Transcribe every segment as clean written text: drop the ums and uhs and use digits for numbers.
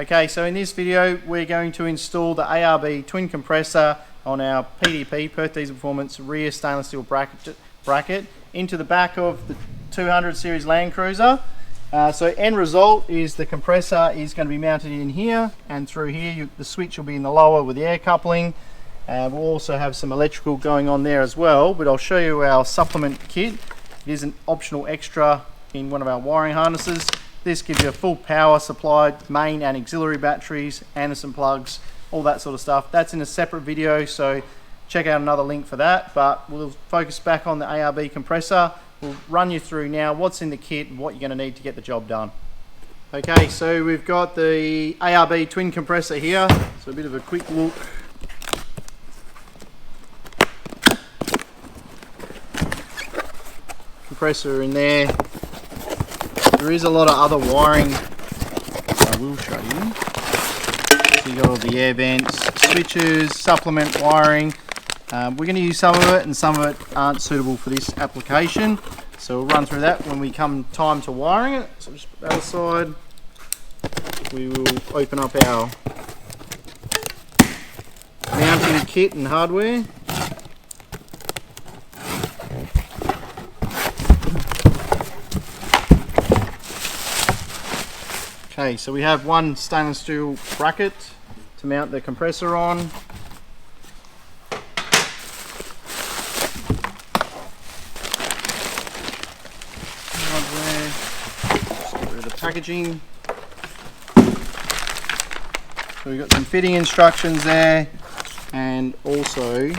Okay, so in this video we're going to install the ARB twin compressor on our PDP, Perth Diesel Performance rear stainless steel bracket into the back of the 200 series Land Cruiser. So end result is the compressor is going to be mounted in here, and through here the switch will be in the lower with the air coupling. We'll also have some electrical going on there as well, but I'll show you our supplement kit. It is an optional extra in one of our wiring harnesses. This gives you a full power supply, main and auxiliary batteries, Anderson plugs, all that sort of stuff. That's in a separate video, so check out another link for that, but we'll focus back on the ARB compressor. We'll run you through now what's in the kit and what you're going to need to get the job done. Okay, so we've got the ARB twin compressor here, so a bit of a quick look. Compressor in there. There is a lot of other wiring I will show you. So you got all the air vents, switches, supplement wiring. We're going to use some of it, and some of it aren't suitable for this application. So we'll run through that when we come time to wiring it. So just put that aside. We will open up our mounting kit and hardware. Okay, so we have one stainless steel bracket to mount the compressor on. Hardware, just get rid of the packaging. So we've got some fitting instructions there, and also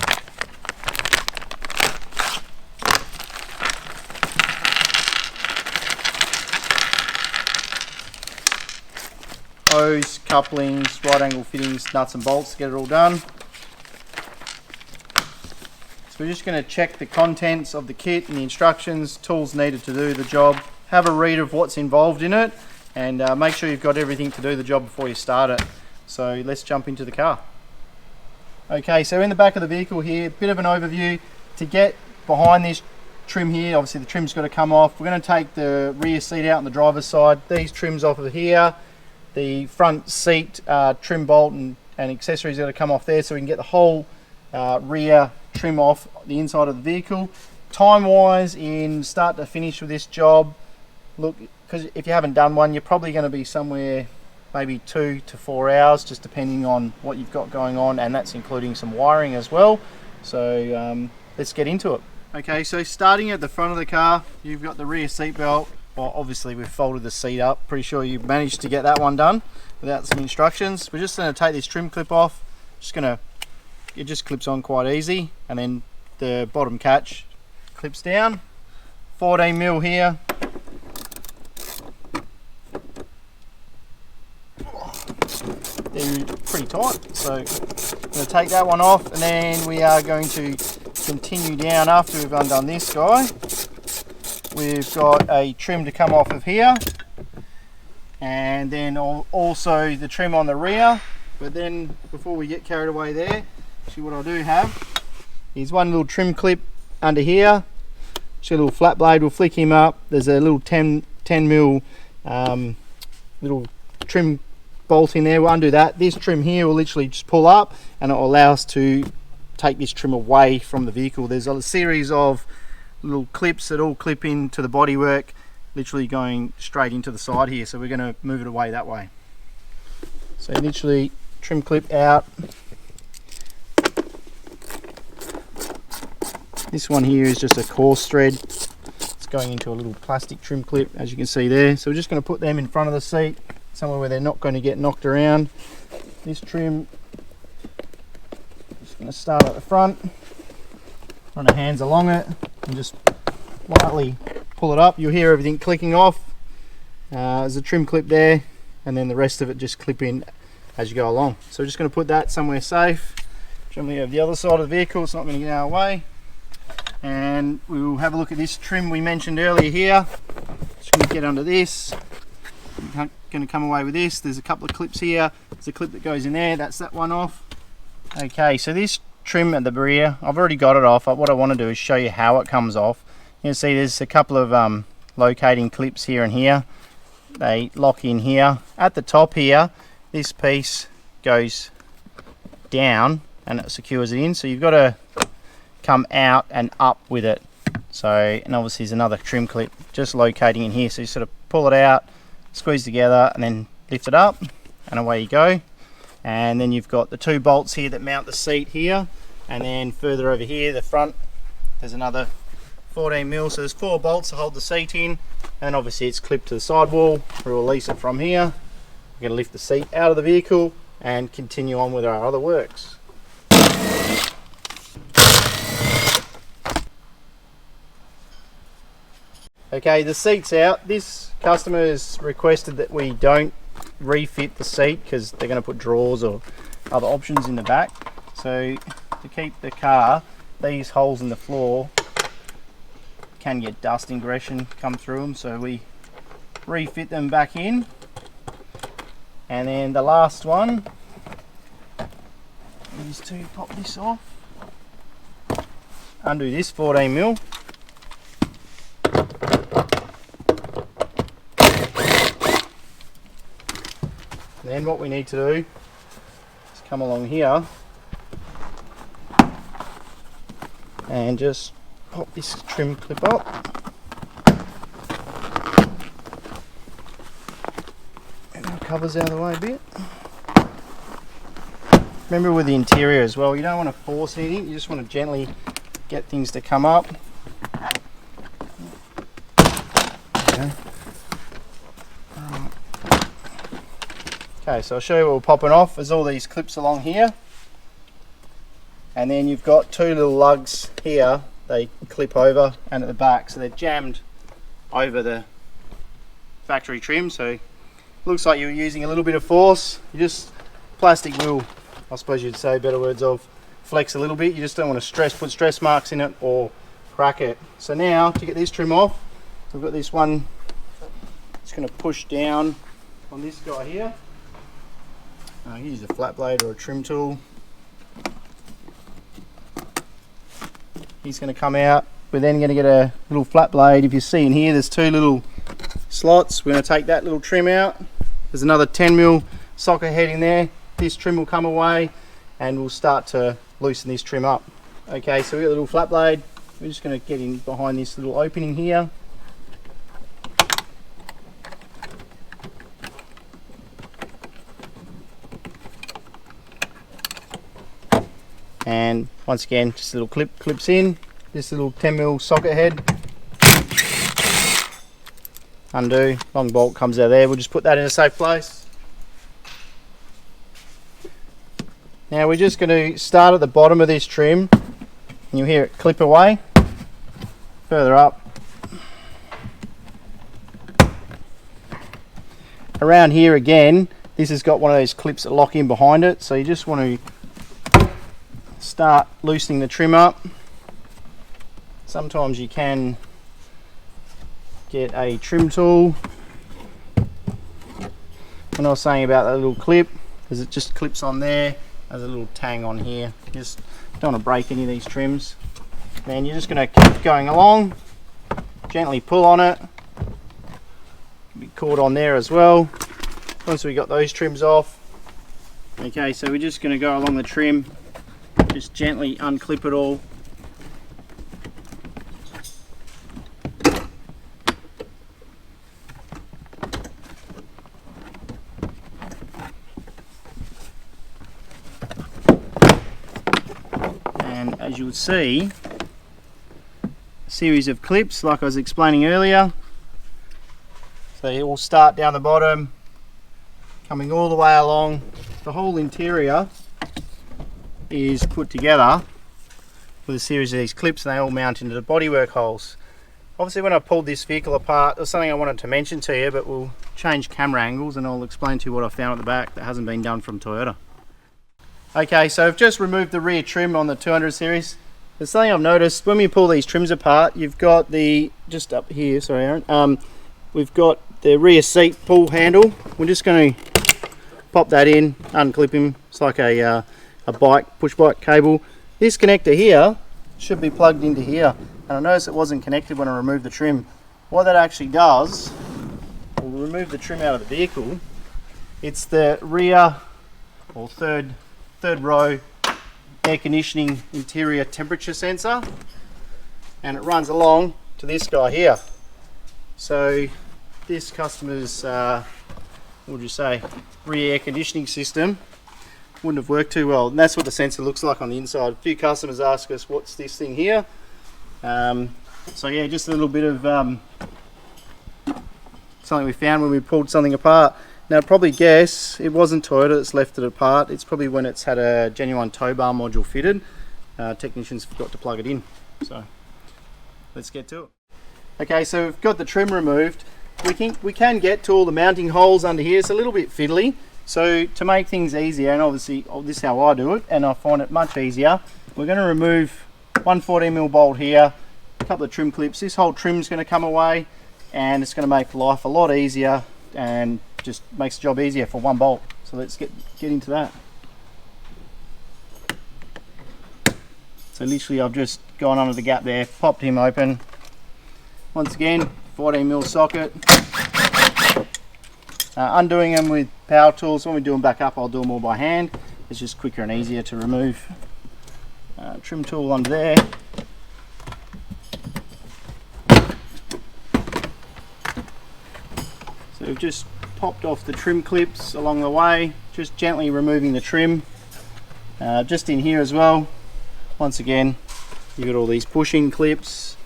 hose, couplings, right angle fittings, nuts and bolts to get it all done. So we're just going to check the contents of the kit and the instructions, tools needed to do the job, have a read of what's involved in it, and make sure you've got everything to do the job before you start it. So let's jump into the car. Okay, so in the back of the vehicle here, a bit of an overview. To get behind this trim here, obviously the trim's got to come off. We're going to take the rear seat out on the driver's side, these trims off of here. The front seat trim bolt and accessories got to come off there, so we can get the whole rear trim off the inside of the vehicle. Time wise, in start to finish with this job, look, because if you haven't done one, you're probably going to be somewhere maybe 2 to 4 hours, just depending on what you've got going on, and that's including some wiring as well. So let's get into it. Okay, so starting at the front of the car, you've got the rear seat belt. Well, obviously we've folded the seat up. Pretty sure you've managed to get that one done without some instructions. We're just going to take this trim clip off. It just clips on quite easy, and then the bottom catch clips down. 14mm here. They're pretty tight, so I'm going to take that one off, and then we are going to continue down after we've undone this guy. We've got a trim to come off of here, and then also the trim on the rear. But then before we get carried away there, actually what I do have is one little trim clip under here. Just a little flat blade, we'll flick him up. There's a little 10mm little trim bolt in there. We'll undo that. This trim here will literally just pull up, and it will allow us to take this trim away from the vehicle. There's a series of little clips that all clip into the bodywork, literally going straight into the side here, so we're going to move it away that way. So literally trim clip out. This one here is just a coarse thread. It's going into a little plastic trim clip, as you can see there. So we're just going to put them in front of the seat, somewhere where they're not going to get knocked around. This trim, just going to start at the front, run our hands along it, and just lightly pull it up. You'll hear everything clicking off. There's a trim clip there, and then the rest of it just clip in as you go along. So we're just going to put that somewhere safe. Generally have the other side of the vehicle, it's not going to get in our way. And we will have a look at this trim we mentioned earlier here. Just going to get under this. I'm going to come away with this. There's a couple of clips here. There's a clip that goes in there. That's that one off. Okay, so this trim at the rear, I've already got it off. What I want to do is show you how it comes off. You can see there's a couple of locating clips here and here. They lock in here. At the top here this piece goes down and it secures it in, so you've got to come out and up with it. So, and obviously there's another trim clip just locating in here, so you sort of pull it out, squeeze together, and then lift it up, and away you go. And then you've got the 2 bolts here that mount the seat here, and then further over here, the front, there's another 14mm, so there's 4 bolts to hold the seat in, and obviously it's clipped to the sidewall. We'll release it from here. We're going to lift the seat out of the vehicle and continue on with our other works. Okay, the seat's out. This customer has requested that we don't refit the seat because they're going to put drawers or other options in the back. So to keep the car, these holes in the floor can get dust ingression come through them, so we refit them back in. And then the last one is to pop this off, undo this 14mm, then what we need to do is come along here and just pop this trim clip up, and our covers out of the way a bit. Remember with the interior as well, you don't want to force anything, you just want to gently get things to come up. Okay. Okay, so I'll show you what we're popping off. There's all these clips along here, and then you've got 2 little lugs here, they clip over and at the back, so they're jammed over the factory trim, so it looks like you're using a little bit of force. You just, plastic will, I suppose you'd say better words of, flex a little bit. You just don't want to put stress marks in it or crack it. So now to get this trim off, we've got this one, it's going to push down on this guy here. Use a flat blade or a trim tool. He's going to come out. We're then going to get a little flat blade. If you see in here, there's 2 little slots. We're going to take that little trim out. There's another 10mm socket head in there. This trim will come away and we'll start to loosen this trim up. Okay, so we've got a little flat blade. We're just going to get in behind this little opening here. And once again, just a little clip clips in. This little 10mm socket head. Undo, long bolt comes out of there. We'll just put that in a safe place. Now we're just going to start at the bottom of this trim, and you'll hear it clip away. Further up. Around here again, this has got one of those clips that lock in behind it, so you just want to start loosening the trim up. Sometimes you can get a trim tool. When I was saying about that little clip, because it just clips on there, there's a little tang on here. You just don't want to break any of these trims. Then you're just going to keep going along, gently pull on it. Be caught on there as well. Once we got those trims off, okay, so we're just going to go along the trim. Just gently unclip it all. And as you would see, a series of clips like I was explaining earlier. So it will start down the bottom, coming all the way along. The whole interior is put together with a series of these clips, and they all mount into the bodywork holes. Obviously when I pulled this vehicle apart, there's something I wanted to mention to you, but we'll change camera angles and I'll explain to you what I found at the back that hasn't been done from Toyota. Okay, so I've just removed the rear trim on the 200 series. There's something I've noticed when we pull these trims apart. You've got the, just up here, sorry Aaron, we've got the rear seat pull handle. We're just going to pop that in, unclip him. It's like a bike, push bike cable. This connector here should be plugged into here, and I noticed it wasn't connected when I removed the trim. What that actually does, we'll remove the trim out of the vehicle, It's the rear or third row air conditioning interior temperature sensor, and it runs along to this guy here. So this customer's what would you say, rear air conditioning system wouldn't have worked too well, and that's what the sensor looks like on the inside. A few customers ask us, what's this thing here? So yeah, just a little bit of something we found when we pulled something apart. Now I'd probably guess it wasn't Toyota that's left it apart. It's probably when it's had a genuine tow bar module fitted. Technicians forgot to plug it in. So let's get to it. Okay, so we've got the trim removed. We can get to all the mounting holes under here. It's a little bit fiddly. So to make things easier, and obviously this is how I do it, and I find it much easier, we're going to remove one 14mm bolt here, a couple of trim clips. This whole trim's going to come away, and it's going to make life a lot easier and just makes the job easier for one bolt. So let's get into that. So literally I've just gone under the gap there, popped him open. Once again, 14mm socket. Undoing them with power tools. When we do them back up, I'll do them all by hand. It's just quicker and easier to remove. Trim tool under there. So we've just popped off the trim clips along the way, just gently removing the trim. Just in here as well, once again, you've got all these push-in clips,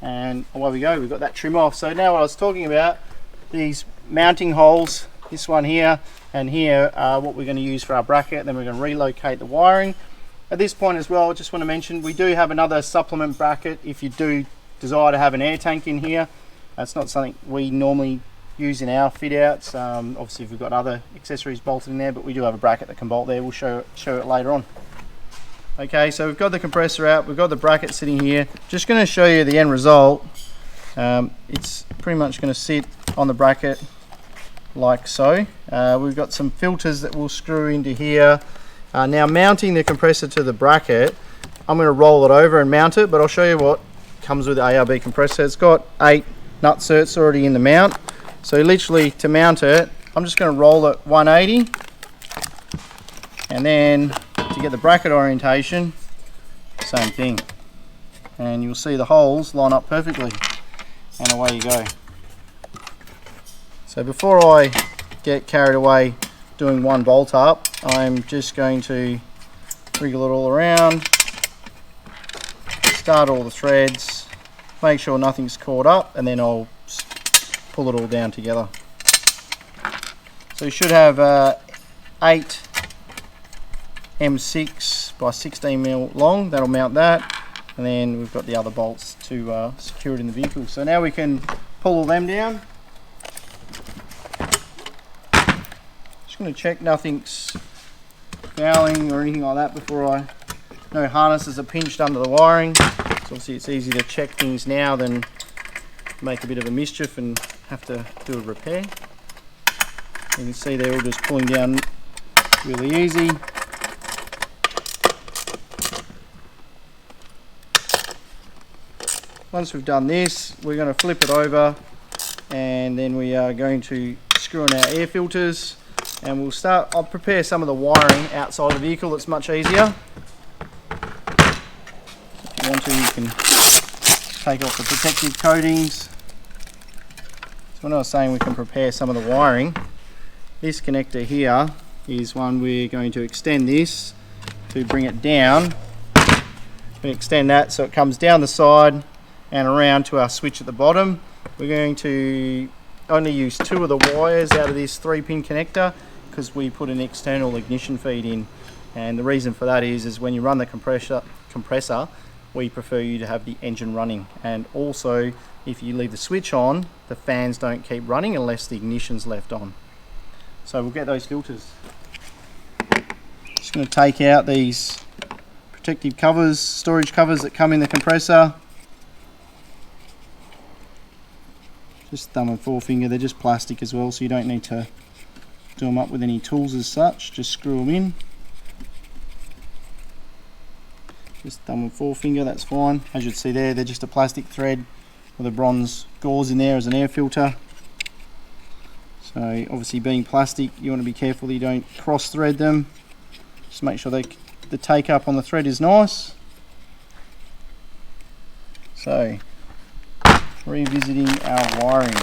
and away we go, we've got that trim off. So now what I was talking about, these mounting holes, this one here and here, are what we're going to use for our bracket. Then we're going to relocate the wiring. At this point as well, I just want to mention we do have another supplement bracket if you do desire to have an air tank in here. That's not something we normally use in our fit outs. Obviously we've got other accessories bolted in there, but we do have a bracket that can bolt there. We'll show it later on. Okay, so we've got the compressor out, we've got the bracket sitting here. Just going to show you the end result. It's pretty much going to sit on the bracket like so. We've got some filters that we'll screw into here. Now mounting the compressor to the bracket, I'm going to roll it over and mount it, but I'll show you what comes with the ARB compressor. It's got 8 nut certs already in the mount. So literally to mount it, I'm just going to roll it 180, and then to get the bracket orientation, same thing. And you'll see the holes line up perfectly, and away you go. So before I get carried away doing one bolt up, I'm just going to wriggle it all around, start all the threads, make sure nothing's caught up, and then I'll pull it all down together. So you should have 8 M6 by 16mm long, that'll mount that, and then we've got the other bolts to secure it in the vehicle. So now we can pull all them down. Just going to check nothing's fouling or anything like that before no harnesses are pinched under the wiring. So obviously it's easier to check things now than make a bit of a mischief and have to do a repair. You can see they're all just pulling down really easy. Once we've done this, we're going to flip it over, and then we are going to screw in our air filters, and we'll start. I'll prepare some of the wiring outside the vehicle. It's much easier. If you want to, you can take off the protective coatings. So when I was saying we can prepare some of the wiring, this connector here is one we're going to extend this to bring it down. We extend that so it comes down the side and around to our switch at the bottom. We're going to only use 2 of the wires out of this 3-pin connector because we put an external ignition feed in, and the reason for that is when you run the compressor we prefer you to have the engine running, and also if you leave the switch on, the fans don't keep running unless the ignition's left on. So we'll get those filters. Just going to take out these protective covers, storage covers that come in the compressor. Just thumb and forefinger, they're just plastic as well, so you don't need to do them up with any tools as such, just screw them in. Just thumb and forefinger, that's fine. As you can see there, they're just a plastic thread with a bronze gauze in there as an air filter. So So obviously being plastic, you want to be careful that you don't cross thread them. Just make sure the take up on the thread is nice. So revisiting our wiring.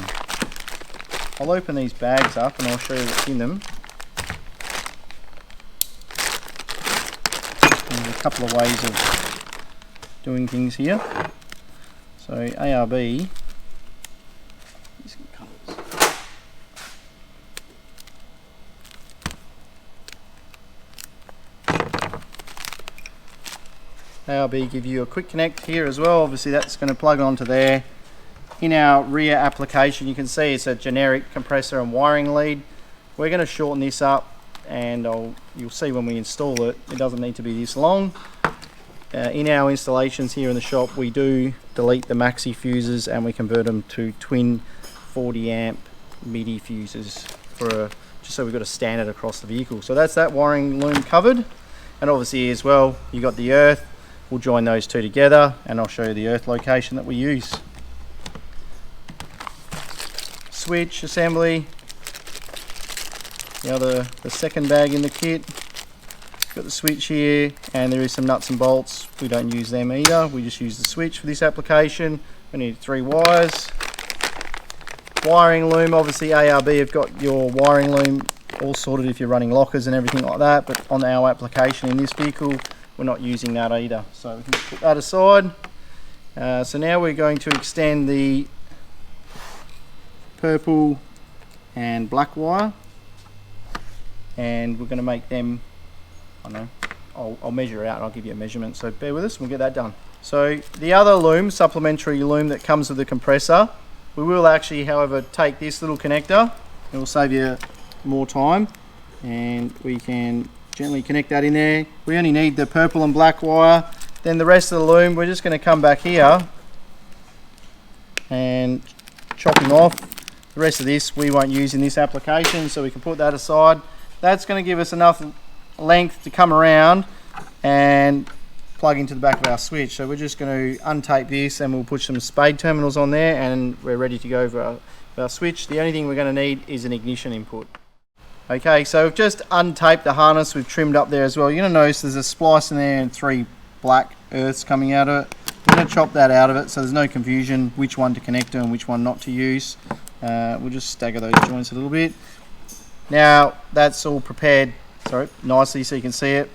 I'll open these bags up and I'll show you what's in them. There's a couple of ways of doing things here. So ARB, ARB give you a quick connect here as well. Obviously that's going to plug onto there. In our rear application you can see it's a generic compressor and wiring lead. We're going to shorten this up, and you'll see when we install it, it doesn't need to be this long. In our installations here in the shop we do delete the maxi fuses and we convert them to twin 40 amp MIDI fuses just so we've got a standard across the vehicle. So that's that wiring loom covered, and obviously as well you got the earth. We'll join those two together and I'll show you the earth location that we use. Switch assembly, the second bag in the kit. Got the switch here, and there is some nuts and bolts. We don't use them either, we just use the switch for this application. We need 3 wires. Wiring loom, obviously ARB have got your wiring loom all sorted if you're running lockers and everything like that, but on our application in this vehicle we're not using that either, so we can put that aside. So now we're going to extend the purple and black wire, and we're going to make them, I don't know, I'll measure out and I'll give you a measurement, so bear with us, we'll get that done. So the other loom, supplementary loom that comes with the compressor, we will actually however take this little connector, it will save you more time, and we can gently connect that in there. We only need the purple and black wire. Then the rest of the loom we're just going to come back here and chop him off. The rest of this we won't use in this application, so we can put that aside. That's going to give us enough length to come around and plug into the back of our switch. So we're just going to untape this and we'll put some spade terminals on there, and we're ready to go for our switch. The only thing we're going to need is an ignition input. Okay, so we've just untaped the harness, we've trimmed up there as well. You're going to notice there's a splice in there and 3 black earths coming out of it. We're going to chop that out of it so there's no confusion which one to connect to and which one not to use. We'll just stagger those joints a little bit. Now that's all prepared nicely so you can see it,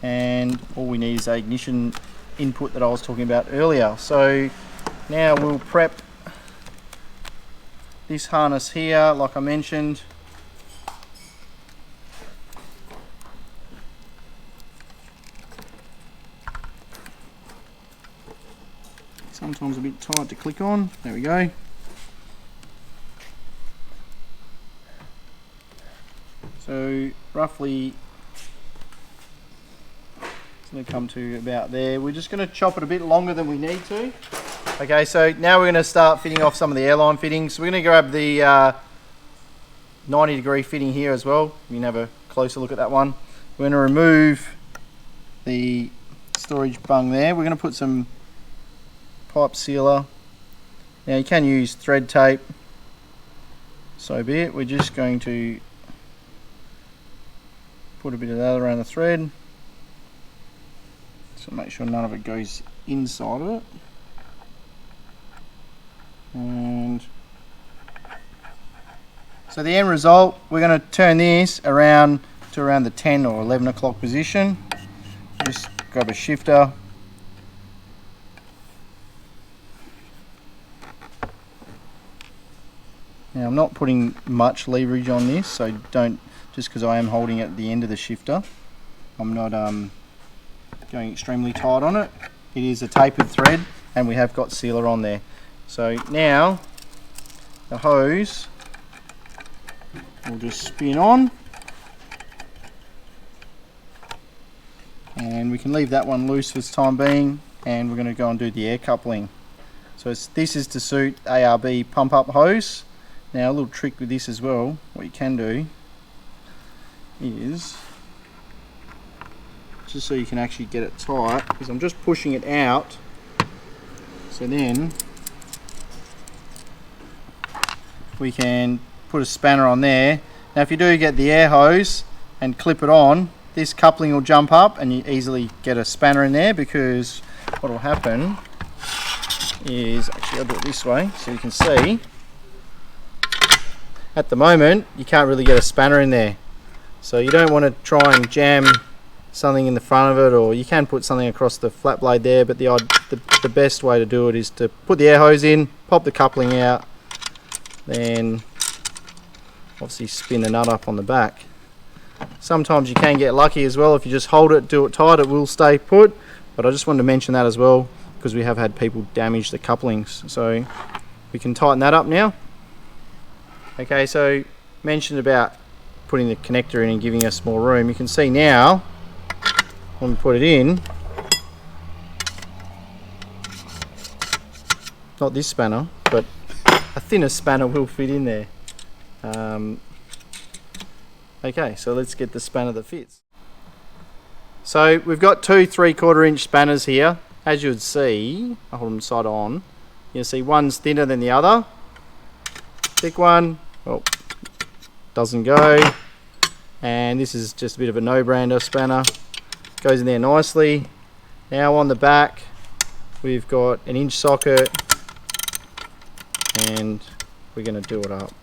and all we need is an ignition input that I was talking about earlier. So now we'll prep this harness here like I mentioned. Sometimes a bit tight to click on. There we go. So roughly it's going to come to about there. We're just going to chop it a bit longer than we need to. Okay, so now we're going to start fitting off some of the AIRLINE fittings. So we're going to grab the 90-degree fitting here as well. You can have a closer look at that one. We're going to remove the storage bung there. We're going to put some pipe sealer. Now you can use thread tape, so be it. We're just going to put a bit of that around the thread, so make sure none of it goes inside of it. And so the end result, we're going to turn this around to around the 10 or 11 o'clock position. Just grab a shifter. Now I'm not putting much leverage on this, so don't, just because I am holding it at the end of the shifter, I'm not going extremely tight on it. It is a tapered thread and we have got sealer on there. So now the hose will just spin on, and we can leave that one loose for the time being, and we're going to go and do the air coupling. So this is to suit ARB pump up hose. Now a little trick with this as well, what you can do is, just so you can actually get it tight, because I'm just pushing it out, so then we can put a spanner on there. Now if you do get the air hose and clip it on, this coupling will jump up and you easily get a spanner in there, because what will happen is, actually I'll do it this way so you can see. At the moment you can't really get a spanner in there, so you don't want to try and jam something in the front of it, or you can put something across the flat blade there, but the best way to do it is to put the air hose in, pop the coupling out, then obviously spin the nut up on the back. Sometimes you can get lucky as well. If you just hold it, do it tight, it will stay put, but I just wanted to mention that as well, because we have had people damage the couplings. So we can tighten that up now. Okay, so mentioned about putting the connector in and giving us more room. You can see now when we put it in, not this spanner, but a thinner spanner will fit in there. Okay, so let's get the spanner that fits. So we've got two 3/4 inch spanners here. As you would see, I'll hold them side on. You'll see one's thinner than the other. Thick one, well, doesn't go. And this is just a bit of a no-brainer spanner. Goes in there nicely. Now on the back, we've got an inch socket, and we're going to do it up.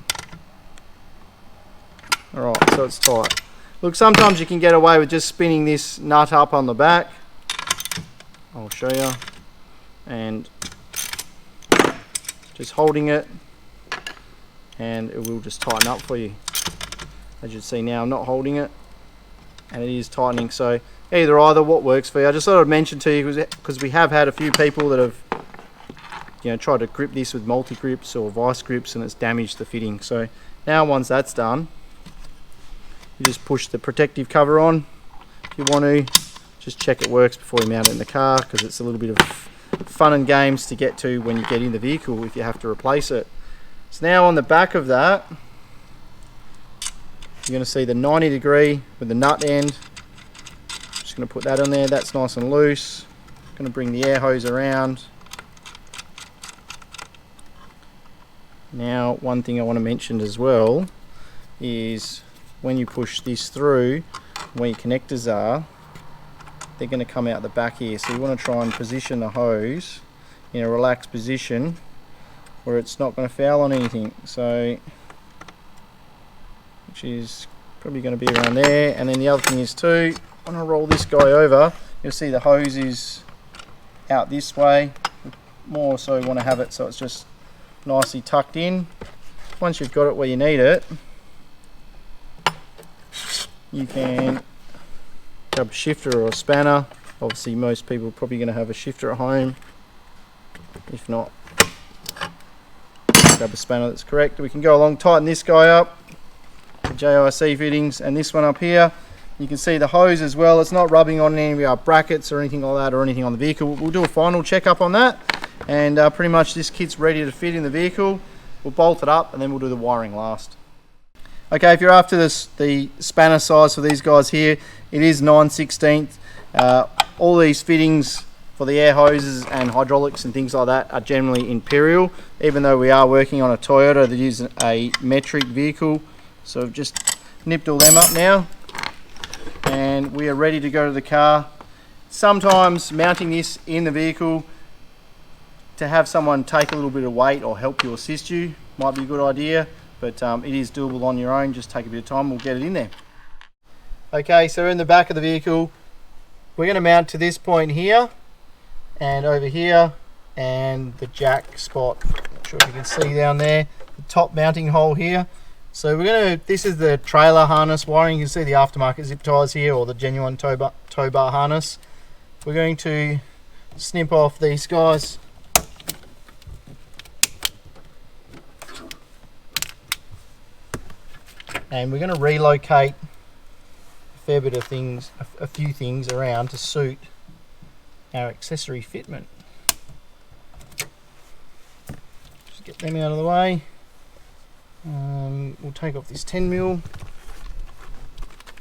Alright, so it's tight. Look, sometimes you can get away with just spinning this nut up on the back. I'll show you. And just holding it, and it will just tighten up for you. As you can see now, I'm not holding it, and it is tightening. So either what works for you. I just thought I'd mention to you because we have had a few people that have, you know, tried to grip this with multi-grips or vice grips, and it's damaged the fitting. So now once that's done, you just push the protective cover on. If you want to, just check it works before you mount it in the car, because it's a little bit of fun and games to get to when you get in the vehicle if you have to replace it. So now on the back of that, you're going to see the 90 degree with the nut end. Just going to put that on there. That's nice and loose. Going to bring the air hose around. Now, one thing I want to mention as well is when you push this through, where your connectors are, they're going to come out the back here. So you want to try and position the hose in a relaxed position where it's not going to foul on anything. So, which is probably going to be around there. And then the other thing is too, when I roll this guy over, you'll see the hose is out this way. More so you want to have it so it's just nicely tucked in. Once you've got it where you need it, you can grab a shifter or a spanner. Obviously most people are probably going to have a shifter at home. If not, grab a spanner that's correct. We can go along, tighten this guy up, the JIC fittings, and this one up here. You can see the hose as well. It's not rubbing on any of our brackets or anything like that, or anything on the vehicle. We'll do a final checkup on that, and pretty much this kit's ready to fit in the vehicle. We'll bolt it up and then we'll do the wiring last. Okay, if you're after the spanner size for these guys here, it is 9/16. All these fittings for the air hoses and hydraulics and things like that are generally Imperial, even though we are working on a Toyota that is a metric vehicle. So I've just nipped all them up now, and we are ready to go to the car. Sometimes mounting this in the vehicle to have someone take a little bit of weight or help you, assist you, might be a good idea. But it is doable on your own. Just take a bit of time, we'll get it in there. Okay, so in the back of the vehicle, we're going to mount to this point here and over here, and the jack spot. Not sure if you can see down there, the top mounting hole here. So we're going to, this is the trailer harness wiring. You can see the aftermarket zip ties here, or the genuine tow bar harness. We're going to snip off these guys. And we're going to relocate a fair bit of things, a few things around to suit our accessory fitment. Just get them out of the way. We'll take off this 10mm.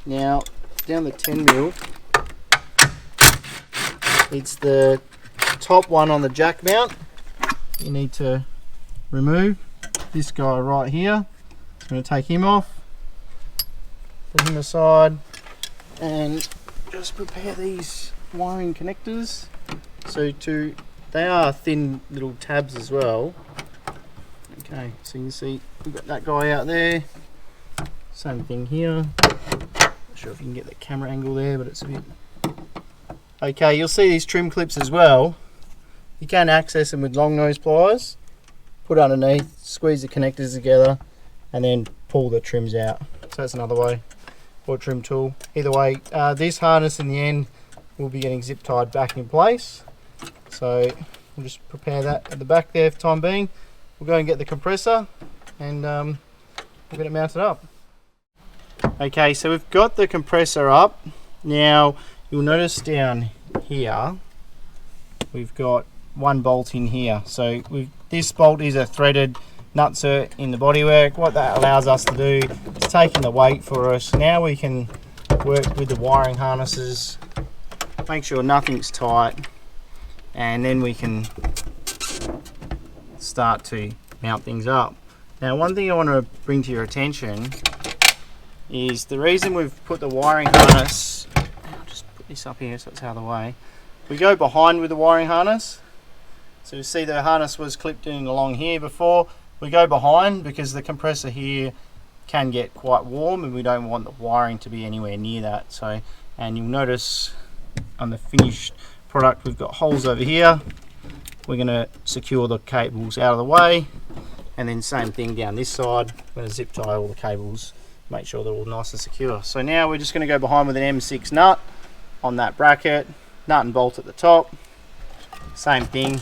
Now, down the 10mm, it's the top one on the jack mount. You need to remove this guy right here. going to take him off, put him aside, and just prepare these wiring connectors. So they are thin little tabs as well. Okay, so you can see we've got that guy out there. Same thing here. Not sure if you can get the camera angle there, but it's a bit... Okay, you'll see these trim clips as well. You can access them with long nose pliers. Put underneath, squeeze the connectors together, and then pull the trims out. So that's another way, or trim tool. Either way, this harness in the end will be getting zip tied back in place. So we'll just prepare that at the back there for the time being. We'll go and get the compressor and we'll get it mounted up. Okay, so we've got the compressor up. Now you'll notice down here we've got one bolt in here. So this bolt is a threaded nutsert in the bodywork. What that allows us to do is take in the weight for us. Now we can work with the wiring harnesses, make sure nothing's tight, and then we can start to mount things up. Now, one thing I want to bring to your attention is the reason we've put the wiring harness, I'll just put this up here so it's out of the way. We go behind with the wiring harness. So you see the harness was clipped in along here before. We go behind because the compressor here can get quite warm and we don't want the wiring to be anywhere near that. So, and you'll notice on the finished product we've got holes over here. We're going to secure the cables out of the way, and then same thing down this side. I'm going to zip tie all the cables, make sure they're all nice and secure. So now we're just going to go behind with an M6 nut on that bracket, nut and bolt at the top, same thing,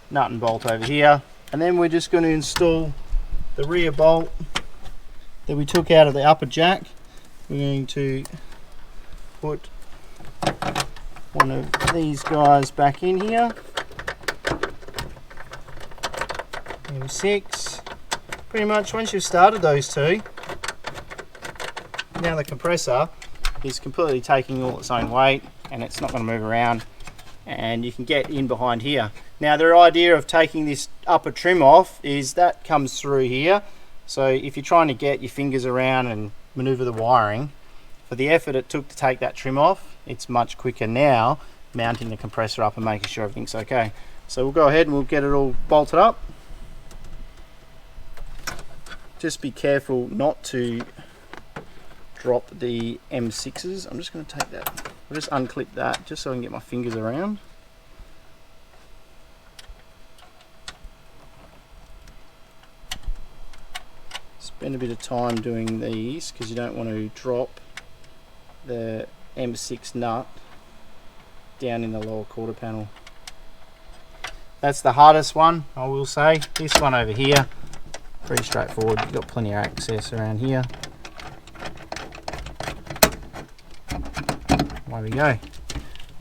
nut and bolt over here, and then we're just going to install the rear bolt that we took out of the upper jack. We're going to put one of these guys back in here, M6. Pretty much once you've started those two, now the compressor is completely taking all its own weight and it's not going to move around, and you can get in behind here. Now the idea of taking this upper trim off is that comes through here, so if you're trying to get your fingers around and maneuver the wiring, for the effort it took to take that trim off, it's much quicker now mounting the compressor up and making sure everything's okay. So we'll go ahead and we'll get it all bolted up. Just be careful not to drop the M6s. I'm just going to take that, I'll just unclip that just so I can get my fingers around. Spend a bit of time doing these because you don't want to drop the M6 nut down in the lower quarter panel. That's the hardest one, I will say. This one over here, pretty straightforward. You've got plenty of access around here. There we go.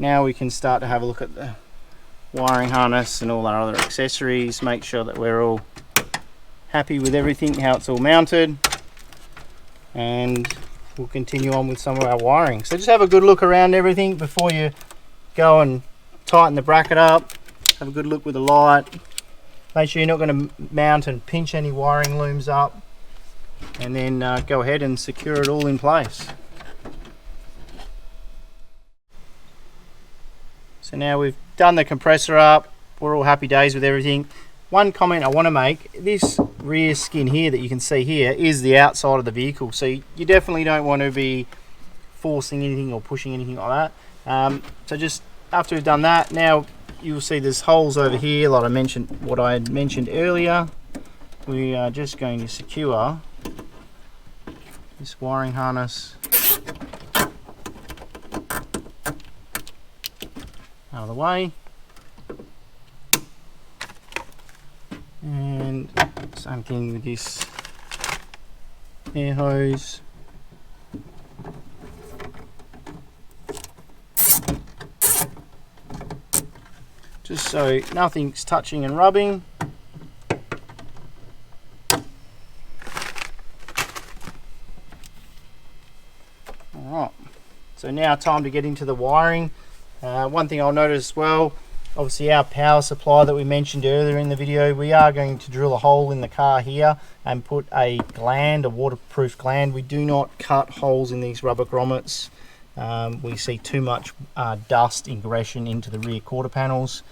Now we can start to have a look at the wiring harness and all our other accessories, make sure that we're all happy with everything, how it's all mounted, and we'll continue on with some of our wiring. So just have a good look around everything before you go and tighten the bracket up. Have a good look with the light. Make sure you're not going to mount and pinch any wiring looms up, and then go ahead and secure it all in place. So now we've done the compressor up, we're all happy days with everything. One comment I want to make, this rear skin here that you can see here is the outside of the vehicle, so you definitely don't want to be forcing anything or pushing anything like that. So just after we've done that, now you'll see there's holes over here like I mentioned, what I had mentioned earlier. We are just going to secure this wiring harness out of the way, and same thing with this air hose. Just so nothing's touching and rubbing. Alright, so now time to get into the wiring. One thing I'll notice as well, obviously our power supply that we mentioned earlier in the video, we are going to drill a hole in the car here and put a gland, a waterproof gland. We do not cut holes in these rubber grommets. We see too much dust ingression into the rear quarter panels.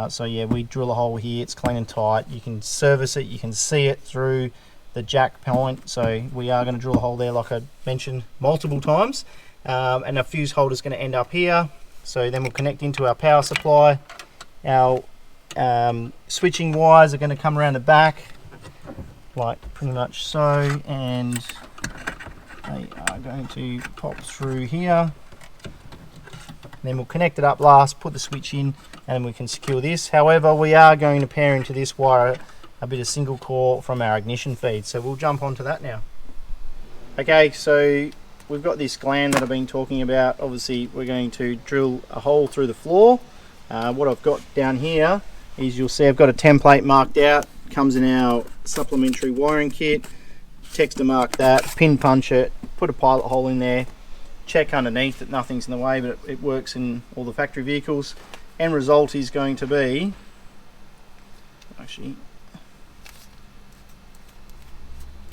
So yeah, we drill a hole here, it's clean and tight. You can service it, you can see it through the jack point. So we are going to drill a hole there like I mentioned multiple times. And our fuse holder is going to end up here. So then we'll connect into our power supply. Our switching wires are going to come around the back, like pretty much so, and they are going to pop through here. Then we'll connect it up last, put the switch in, and we can secure this. However, we are going to pair into this wire a bit of single core from our ignition feed. So we'll jump onto that now. Okay, so we've got this gland that I've been talking about. Obviously, we're going to drill a hole through the floor. What I've got down here is, you'll see I've got a template marked out. Comes in our supplementary wiring kit. Texter mark that, pin punch it, put a pilot hole in there, check underneath that nothing's in the way, but it works in all the factory vehicles. End result is going to be, actually,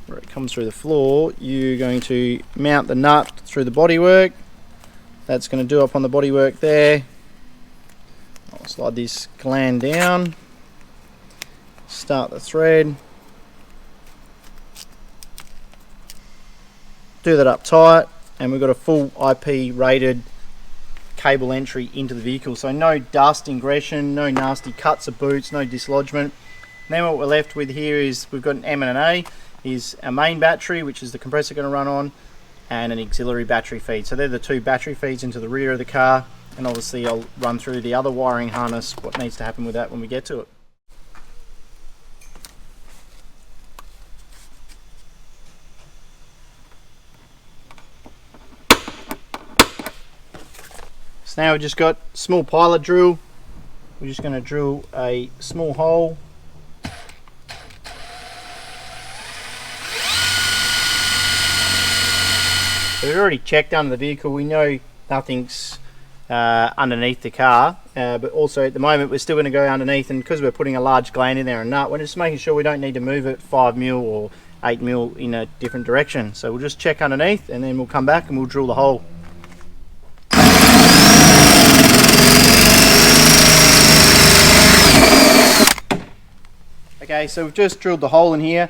where it comes through the floor, you're going to mount the nut through the bodywork. That's going to do up on the bodywork there. I'll slide this gland down, start the thread, do that up tight, and we've got a full IP rated cable entry into the vehicle. So no dust ingression, no nasty cuts of boots, no dislodgement. And then what we're left with here is we've got an M and an A. Is our main battery, which is the compressor going to run on, and an auxiliary battery feed. So they're the two battery feeds into the rear of the car, and obviously I'll run through the other wiring harness, what needs to happen with that when we get to it. So now we've just got a small pilot drill. We're just going to drill a small hole. So we've already checked under the vehicle. We know nothing's underneath the car, but also at the moment we're still going to go underneath, and because we're putting a large gland in there and nut, we're just making sure we don't need to move it 5mm or 8mm in a different direction. So we'll just check underneath, and then we'll come back and we'll drill the hole. Okay, so we've just drilled the hole in here.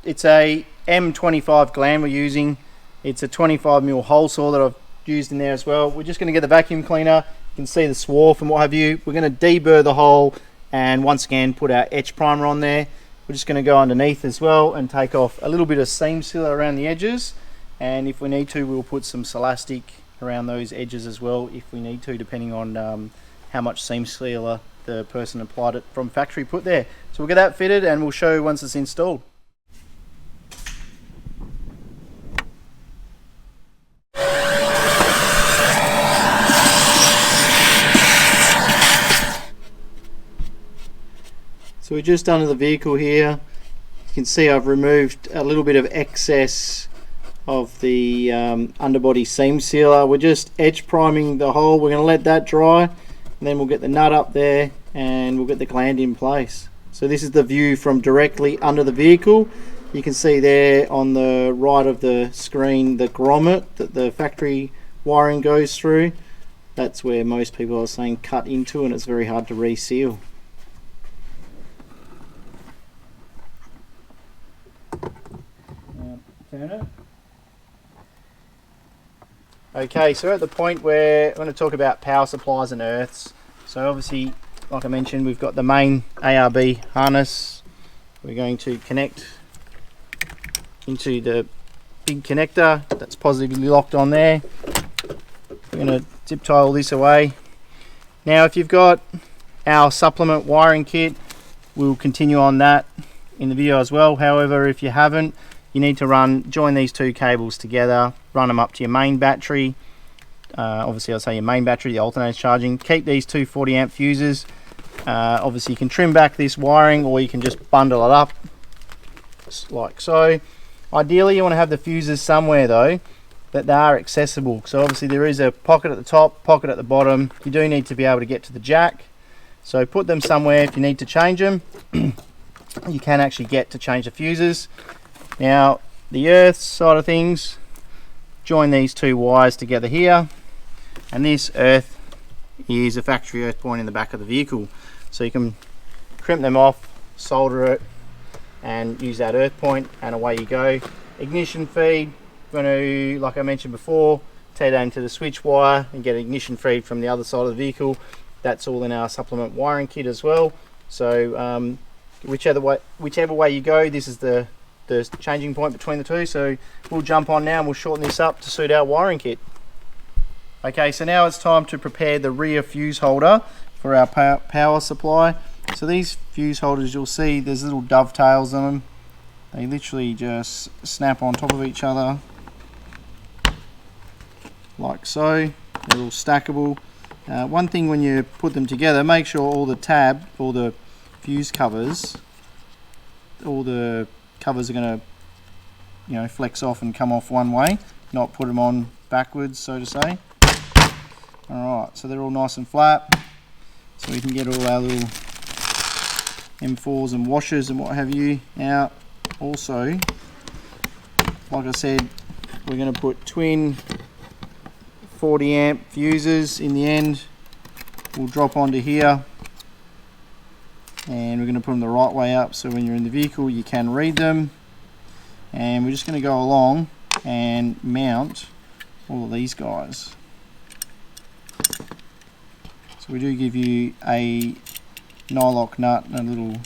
It's a M25 gland we're using. It's a 25mm hole saw that I've used in there as well. We're just going to get the vacuum cleaner. You can see the swarf and what have you. We're going to deburr the hole and once again put our etch primer on there. We're just going to go underneath as well and take off a little bit of seam sealer around the edges, and if we need to, we'll put some Silastic around those edges as well if we need to, depending on how much seam sealer the person applied it from factory put there. So we'll get that fitted and we'll show you once it's installed. So we're just under the vehicle here. You can see I've removed a little bit of excess of the underbody seam sealer. We're just edge priming the hole. We're going to let that dry, and then we'll get the nut up there and we'll get the gland in place. So this is the view from directly under the vehicle. You can see there on the right of the screen the grommet that the factory wiring goes through. That's where most people are saying cut into, and it's very hard to reseal. Turn it. Okay, so we're at the point where I'm going to talk about power supplies and earths. So obviously, like I mentioned, we've got the main ARB harness. We're going to connect into the big connector that's positively locked on there. We're going to zip tie all this away. Now if you've got our supplement wiring kit, we'll continue on that in the video as well. However, if you haven't, you need to join these two cables together, run them up to your main battery. Obviously I'll say your main battery, the alternator charging. Keep these two 40 amp fuses. Obviously you can trim back this wiring, or you can just bundle it up like so. Ideally you want to have the fuses somewhere though that they are accessible. So obviously there is a pocket at the top, pocket at the bottom. You do need to be able to get to the jack. So put them somewhere if you need to change them. You can actually get to change the fuses. Now the earth side of things, join these two wires together here, and this earth is a factory earth point in the back of the vehicle. So you can crimp them off, solder it, and use that earth point, and away you go. Ignition feed, going to, like I mentioned before, tear that into the switch wire and get ignition feed from the other side of the vehicle. That's all in our supplement wiring kit as well. So whichever way you go, this is the changing point between the two. So we'll jump on now and we'll shorten this up to suit our wiring kit. Okay, so now it's time to prepare the rear fuse holder for our power supply. So these fuse holders, you'll see there's little dovetails on them. They literally just snap on top of each other like so. They're all stackable. One thing when you put them together, make sure all the fuse covers, all the covers are going to flex off and come off one way, not put them on backwards, so to say. Alright, so they're all nice and flat, so we can get all our little M4s and washers and what have you out. Also, like I said, we're going to put twin 40 amp fuses in the end. We'll drop onto here, and we're going to put them the right way up so when you're in the vehicle you can read them. And we're just going to go along and mount all of these guys. So we do give you a nylock nut and a little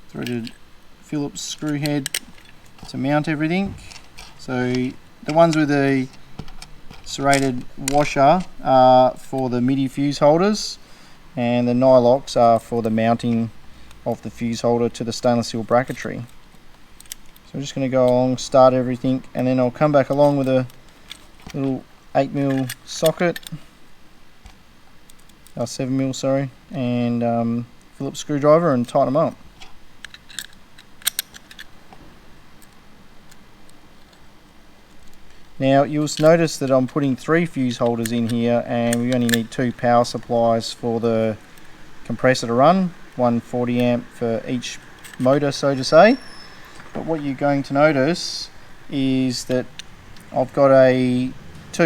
threaded Phillips screw head to mount everything. So the ones with the serrated washer are for the Midi-Fuse holders, and the nylocks are for the mounting of the fuse holder to the stainless steel bracketry. So I'm just going to go along, start everything, and then I'll come back along with a little 8mm socket, 7mm sorry, and Phillips screwdriver, and tighten them up. Now you'll notice that I'm putting 3 fuse holders in here, and we only need 2 power supplies for the compressor to run, one 40 amp for each motor, so to say. But what you're going to notice is that I've got 2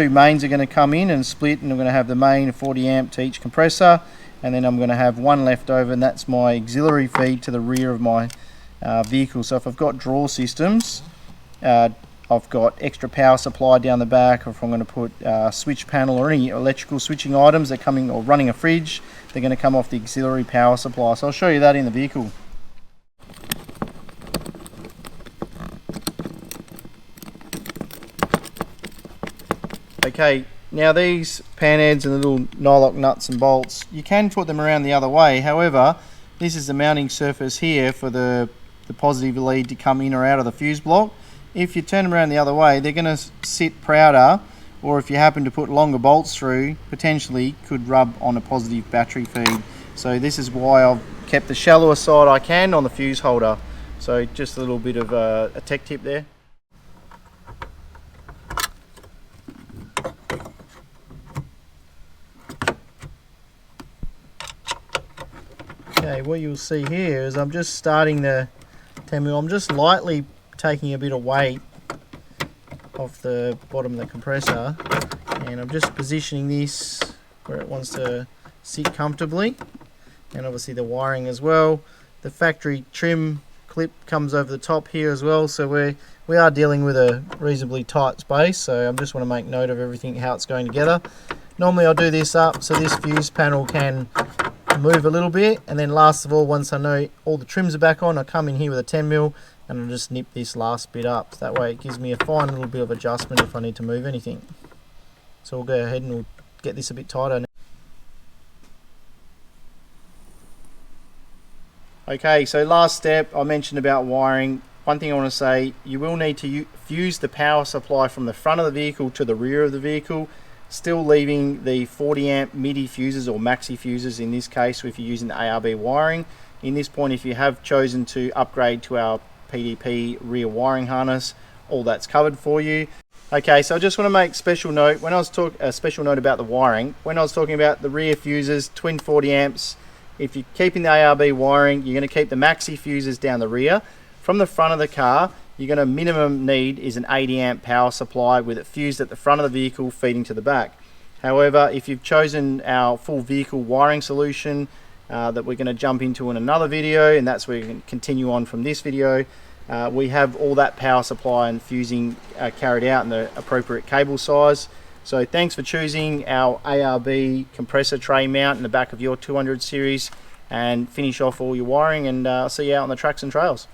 mains are going to come in and split, and I'm going to have the main 40 amp to each compressor, and then I'm going to have one left over, and that's my auxiliary feed to the rear of my vehicle. So if I've got draw systems, I've got extra power supply down the back, or if I'm going to put switch panel or any electrical switching items that are coming, or running a fridge, they're going to come off the auxiliary power supply. So I'll show you that in the vehicle. Okay, now these pan heads and little nylock nuts and bolts, you can put them around the other way. However, this is the mounting surface here for the positive lead to come in or out of the fuse block. If you turn them around the other way, they're going to sit prouder, or if you happen to put longer bolts through, potentially could rub on a positive battery feed. So this is why I've kept the shallower side I can on the fuse holder. So just a little bit of a tech tip there. Okay, what you'll see here is I'm just starting the 10mm. I'm just lightly taking a bit of weight off the bottom of the compressor, and I'm just positioning this where it wants to sit comfortably, and obviously the wiring as well. The factory trim clip comes over the top here as well, so we are dealing with a reasonably tight space, so I just want to make note of everything, how it's going together. Normally I'll do this up so this fuse panel can move a little bit, and then last of all, once I know all the trims are back on, I come in here with a 10mm and I'll just nip this last bit up. That way it gives me a fine little bit of adjustment if I need to move anything. So we'll go ahead and we'll get this a bit tighter now. Okay, so last step I mentioned about wiring. One thing I want to say, you will need to fuse the power supply from the front of the vehicle to the rear of the vehicle, still leaving the 40 amp MIDI fuses, or maxi fuses in this case if you're using the ARB wiring. In this point, if you have chosen to upgrade to our PDP rear wiring harness, all that's covered for you. Okay, so I just want to make special note when I was a special note about the wiring. When I was talking about the rear fuses, twin 40 amps, if you're keeping the ARB wiring, you're going to keep the maxi fuses down the rear. From the front of the car, you're going to minimum need is an 80 amp power supply with it fused at the front of the vehicle feeding to the back. However, if you've chosen our full vehicle wiring solution that we're going to jump into in another video, and that's where we can continue on from this video, we have all that power supply and fusing carried out in the appropriate cable size. So thanks for choosing our ARB compressor tray mount in the back of your 200 series, and finish off all your wiring, and I'll see you out on the tracks and trails.